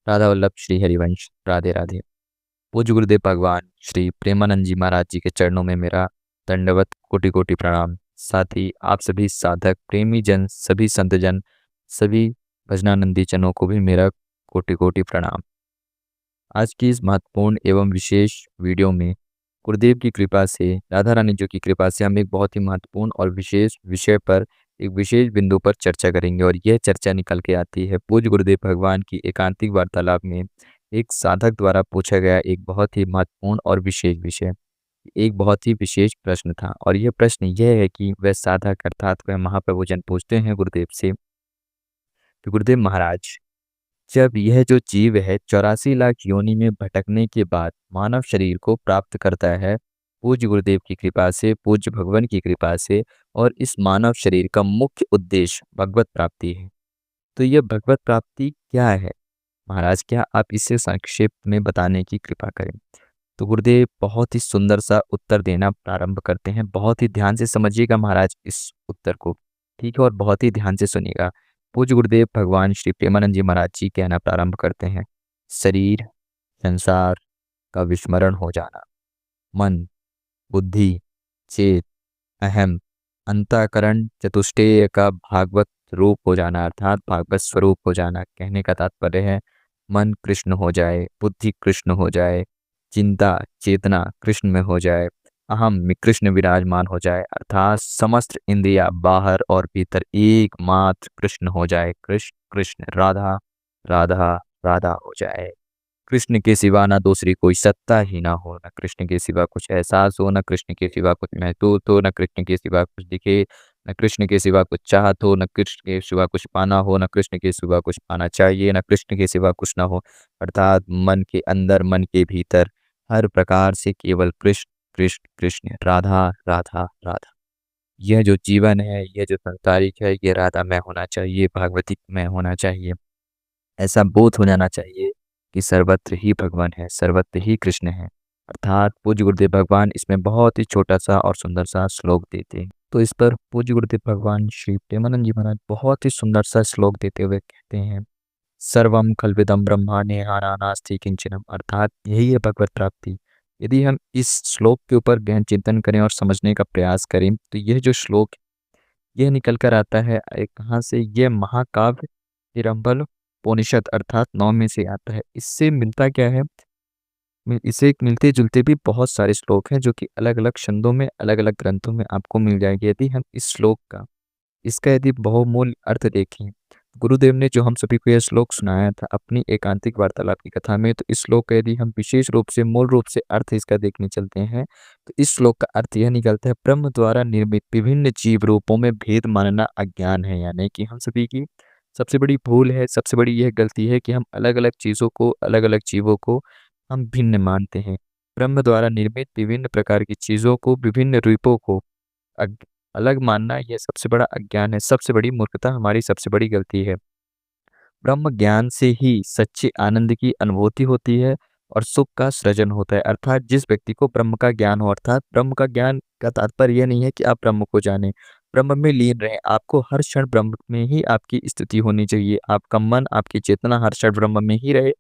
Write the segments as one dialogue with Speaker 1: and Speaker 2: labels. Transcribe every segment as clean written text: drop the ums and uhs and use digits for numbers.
Speaker 1: राधा वल्लभ श्री हरिवंश। राधे राधे। पूज्य गुरुदेव भगवान श्री प्रेमानंद जी महाराज जी के चरणों में मेरा दंडवत कोटि कोटि प्रणाम। साथ ही आप सभी साधक प्रेमी जन, सभी संतजन, सभी भजनानंदी जनों को भी मेरा कोटि कोटि प्रणाम। आज की इस महत्वपूर्ण एवं विशेष वीडियो में गुरुदेव की कृपा से, राधा रानी जी की कृपा से हम एक बहुत ही महत्वपूर्ण और विशेष विषय पर, एक विशेष बिंदु पर चर्चा करेंगे। और यह चर्चा निकल के आती है पूज्य गुरुदेव भगवान की एकांतिक वार्तालाप में एक साधक द्वारा पूछा गया एक बहुत ही महत्वपूर्ण और विशेष विषय, एक बहुत ही विशेष प्रश्न था। और यह प्रश्न यह है कि वह साधक अर्थात वह महाप्रभुजन पूछते हैं गुरुदेव से कि गुरुदेव महाराज, जब यह जो जीव है 84 लाख योनि में भटकने के बाद मानव शरीर को प्राप्त करता है पूज्य गुरुदेव की कृपा से, पूज्य भगवान की कृपा से, और इस मानव शरीर का मुख्य उद्देश्य भगवत प्राप्ति है, तो यह भगवत प्राप्ति क्या है महाराज? क्या आप इसे संक्षेप में बताने की कृपा करें? तो गुरुदेव बहुत ही सुंदर सा उत्तर देना प्रारंभ करते हैं। बहुत ही ध्यान से समझिएगा महाराज इस उत्तर को, ठीक है, और बहुत ही ध्यान से सुनिएगा। पूज्य गुरुदेव भगवान श्री प्रेमानंद जी महाराज जी कहना प्रारंभ करते हैं, शरीर संसार का विस्मरण हो जाना, मन बुद्धि चेत अहम अंतःकरण चतुष्टय का भागवत रूप हो जाना अर्थात भागवत स्वरूप हो जाना। कहने का तात्पर्य है मन कृष्ण हो जाए, बुद्धि कृष्ण हो जाए, चिंता चेतना कृष्ण में हो जाए, अहम में कृष्ण विराजमान हो जाए, अर्थात समस्त इंद्रिया बाहर और भीतर एकमात्र कृष्ण हो जाए। कृष्ण कृष्ण राधा राधा राधा हो जाए। कृष्ण के सिवा ना दूसरी कोई सत्ता ही ना हो, ना कृष्ण के सिवा कुछ एहसास हो, ना कृष्ण के सिवा कुछ महसूस हो, ना कृष्ण के सिवा कुछ दिखे, न कृष्ण के सिवा कुछ चाहत हो, न कृष्ण के सिवा कुछ पाना हो, न कृष्ण के सिवा कुछ पाना चाहिए, न कृष्ण के सिवा कुछ ना हो। अर्थात मन के अंदर, मन के भीतर हर प्रकार से केवल कृष्ण कृष्ण कृष्ण, राधा राधा राधा। यह जो जीवन है, यह जो संसारिक है, ये राधा में होना चाहिए, भागवती में होना चाहिए। ऐसा बोध हो जाना चाहिए कि सर्वत्र ही भगवान है, सर्वत्र ही कृष्ण है। अर्थात पूज्य गुरुदेव भगवान इसमें बहुत ही छोटा सा और सुंदर सा श्लोक देते हैं। तो इस पर पूज्य गुरुदेव भगवान श्री प्रेमानंद जी महाराज बहुत ही सुंदर सा श्लोक देते हुए कहते हैं, सर्वम कल्विदम ब्रह्मा नेहाना नास्ति किंचनम। अर्थात यही है भगवत प्राप्ति। यदि हम इस श्लोक के ऊपर गहन चिंतन करें और समझने का प्रयास करें तो यह जो श्लोक यह निकल कर आता है कहाँ से? यह महाकाव्य तिरंबल उपनिषद अर्थात 9 में से आता है। इससे मिलता क्या है? इसे मिलते जुलते भी बहुत सारे श्लोक हैं जो कि अलग अलग छंदों में, अलग अलग ग्रंथों में आपको मिल जाएंगे। यदि हम इस श्लोक का, इसका यदि बहुमूल्य अर्थ देखें, गुरुदेव ने जो हम सभी को यह श्लोक सुनाया था अपनी एकांतिक वार्तालाप की कथा में, तो इस श्लोक का यदि हम विशेष रूप से, मूल रूप से अर्थ इसका देखने चलते हैं तो इस श्लोक का अर्थ यह निकलता है, ब्रह्म द्वारा निर्मित विभिन्न जीव रूपों में भेद मानना अज्ञान है। यानी कि हम सभी की सबसे बड़ी भूल है, सबसे बड़ी यह गलती है कि हम अलग अलग चीज़ों को, अलग अलग जीवों को हम भिन्न मानते हैं। ब्रह्म द्वारा निर्मित विभिन्न प्रकार की चीज़ों को, विभिन्न रूपों को अलग मानना, यह सबसे बड़ा अज्ञान है, सबसे बड़ी मूर्खता, हमारी सबसे बड़ी गलती है। ब्रह्म ज्ञान से ही सच्चे आनंद की अनुभूति होती है और सुख का सृजन होता है। अर्थात जिस व्यक्ति को ब्रह्म का ज्ञान हो, अर्थात ब्रह्म का ज्ञान का तात्पर्य यह नहीं है कि आप ब्रह्म को जाने, ब्रह्म में लीन रहें। आपको हर क्षण ब्रह्म में ही आपकी स्थिति होनी चाहिए। आपका मन, आपकी चेतना हर क्षण ब्रह्म में ही रहे,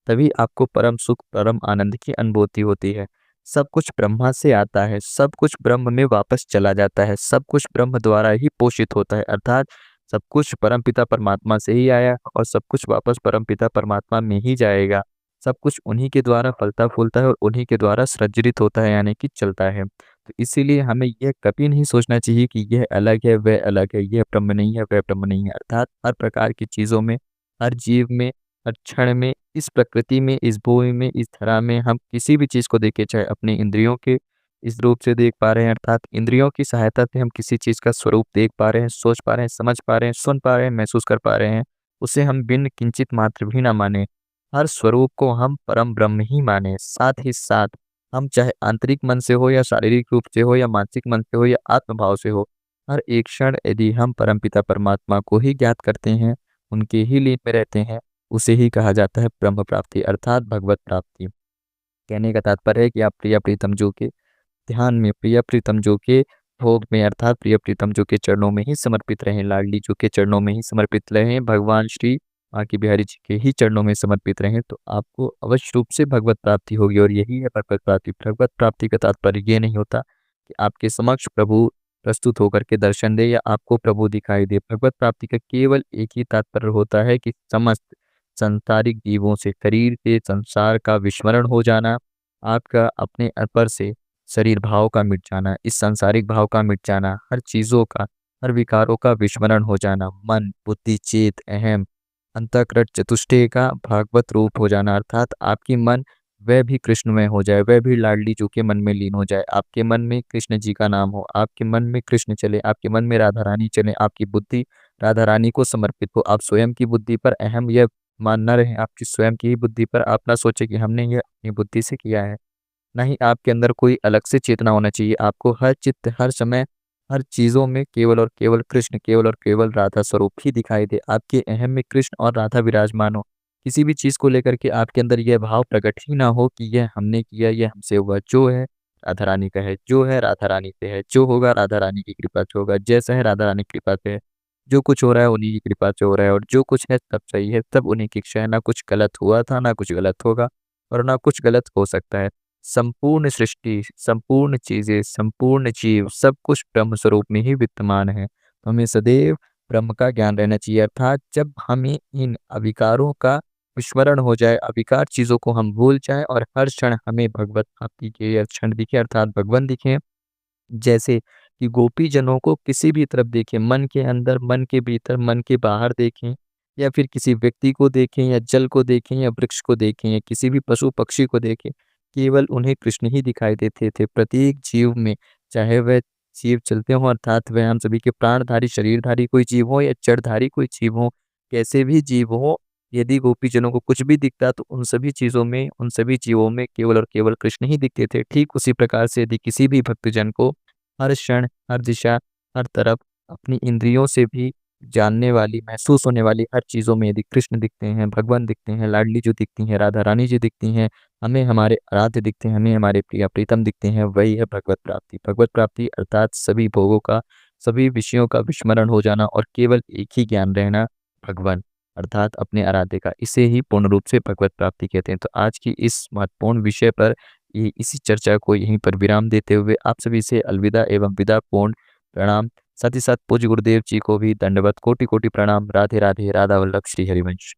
Speaker 1: तभी आपको परम सुख, परम आनंद की अनुभूति होती है। सब कुछ ब्रह्मा से आता है, सब कुछ ब्रह्म में वापस चला जाता है, सब कुछ ब्रह्म द्वारा ही पोषित होता है। अर्थात सब कुछ परमपिता परमात्मा से ही आया और सब कुछ वापस परमपिता परमात्मा में ही जाएगा। सब कुछ उन्हीं के द्वारा फलता फूलता है और उन्हीं के द्वारा सृजित होता है, यानी कि चलता है। तो इसीलिए हमें यह कभी नहीं सोचना चाहिए कि यह अलग है, वह अलग है, यह ब्रह्म नहीं है, वह ब्रह्म नहीं है। अर्थात हर प्रकार की चीज़ों में, हर जीव में, हर क्षण में, इस प्रकृति में, इस भूमि में, इस धरा में हम किसी भी चीज़ को देखें, चाहे अपनी इंद्रियों के इस रूप से देख पा रहे हैं, अर्थात इंद्रियों की सहायता से हम किसी चीज़ का स्वरूप देख पा रहे हैं, सोच पा रहे हैं, समझ पा रहे हैं, सुन पा रहे हैं, महसूस कर पा रहे हैं, उसे हम भिन्न किंचित मात्र भी ना माने। हर स्वरूप को हम परम ब्रह्म ही माने। साथ ही साथ हम चाहे आंतरिक मन से हो या शारीरिक रूप से हो या मानसिक मन से हो या आत्म भाव से हो, हर एक क्षण यदि हम परमपिता परमात्मा को ही ज्ञात करते हैं, उनके ही लीन में रहते हैं, उसे ही कहा जाता है ब्रह्म प्राप्ति अर्थात भगवत प्राप्ति। कहने का तात्पर्य है कि आप प्रिय प्रीतम जो के ध्यान में, प्रिय प्रीतम जो के भोग में, अर्थात प्रिय प्रीतम जो के चरणों में ही समर्पित रहें, लाडली जो के चरणों में ही समर्पित रहें। भगवान श्री बांके बिहारी जी के ही चरणों में समर्पित रहें, तो आपको अवश्य रूप से भगवत प्राप्ति होगी और यही है भगवत प्राप्ति। भगवत प्राप्ति का तात्पर्य ये नहीं होता कि आपके समक्ष प्रभु प्रस्तुत होकर के दर्शन दे या आपको प्रभु दिखाई दे। भगवत प्राप्ति का केवल एक ही तात्पर्य होता है कि समस्त सांसारिक जीवों से, शरीर से संसार का विस्मरण हो जाना, आपका अपने अपर से शरीर भाव का मिट जाना, इस सांसारिक भाव का मिट जाना, हर चीज़ों का, हर विकारों का विस्मरण हो जाना, मन, बुद्धि, चेत, अहम, अंतःकरण चतुष्टय का भागवत रूप हो जाना, अर्थात आपकी मन वह भी कृष्णमय हो जाए, वह भी लाडली जू के मन में लीन हो जाए। आपके मन में कृष्ण जी का नाम हो, आपके मन में कृष्ण चले, आपके मन में राधा रानी चले, आपकी बुद्धि राधा रानी को समर्पित हो। आप स्वयं की बुद्धि पर अहम यह मान ना रहें, आपकी स्वयं की ही बुद्धि पर आप ना सोचें कि हमने ये अपनी बुद्धि से किया है। ना ही आपके अंदर कोई अलग से चेतना होना चाहिए। आपको हर चित्त, हर समय, हर चीज़ों में केवल और केवल कृष्ण, केवल और केवल राधा स्वरूप ही दिखाई दे। आपके अहम में कृष्ण और राधा विराजमान हो। किसी भी चीज़ को लेकर के आपके अंदर यह भाव प्रकट ही ना हो कि यह हमने किया, यह हमसे हुआ। जो है राधा रानी का है, जो है राधा रानी से है, जो होगा राधा रानी की कृपा से होगा, जैसा है राधा रानी की कृपा से है। जो कुछ हो रहा है उन्हीं की कृपा से हो रहा है और जो कुछ है सब सही है, सब उन्हीं की इच्छा है। ना कुछ गलत हुआ था, ना कुछ गलत होगा और ना कुछ गलत हो सकता है। संपूर्ण सृष्टि, संपूर्ण चीज़ें, संपूर्ण जीव सब कुछ ब्रह्म स्वरूप में ही विद्यमान है। तो हमें सदैव ब्रह्म का ज्ञान रहना चाहिए, अर्थात जब हमें इन अविकारों का विस्मरण हो जाए, अविकार चीज़ों को हम भूल जाएँ और हर क्षण हमें भगवत प्राप्ति के क्षण दिखे, अर्थात भगवान दिखें। जैसे कि गोपी जनों को किसी भी तरफ देखें, मन के अंदर, मन के भीतर, मन के बाहर देखें या फिर किसी व्यक्ति को देखें या जल को देखें या वृक्ष को देखें या किसी भी पशु-पक्षी को देखें, केवल उन्हें कृष्ण ही दिखाई देते थे। प्रत्येक जीव में, चाहे वह जीव चलते हों, अर्थात वह हम सभी के प्राणधारी, शरीरधारी कोई जीव हो या जड़धारी कोई जीव हो, कैसे भी जीव हो, यदि गोपीजनों को कुछ भी दिखता तो उन सभी चीज़ों में, उन सभी जीवों में केवल और केवल कृष्ण ही दिखते थे। ठीक उसी प्रकार से यदि किसी भी भक्तजन को हर क्षण, हर दिशा, हर तरफ अपनी इंद्रियों से भी जानने वाली, महसूस होने वाली हर चीज़ों में यदि कृष्ण दिखते हैं, भगवान दिखते हैं, लाडली जो दिखती हैं, राधा रानी जी दिखती हैं, हमें हमारे आराध्य दिखते हैं, हमें हमारे प्रिय प्रीतम दिखते हैं, वही है भगवत प्राप्ति। भगवत प्राप्ति अर्थात सभी भोगों का, सभी विषयों का विस्मरण हो जाना और केवल एक ही ज्ञान रहना, भगवान, अर्थात अपने आराध्य का। इसे ही पूर्ण रूप से भगवत प्राप्ति कहते हैं। तो आज की इस महत्वपूर्ण विषय पर इसी चर्चा को यहीं पर विराम देते हुए आप सभी से अलविदा एवं विदा पूर्ण प्रणाम। साथ ही साथ पूज्य गुरुदेव जी को भी दंडवत कोटि-कोटि प्रणाम। राधे राधे, राधा वल्लभ श्री हरिवंश।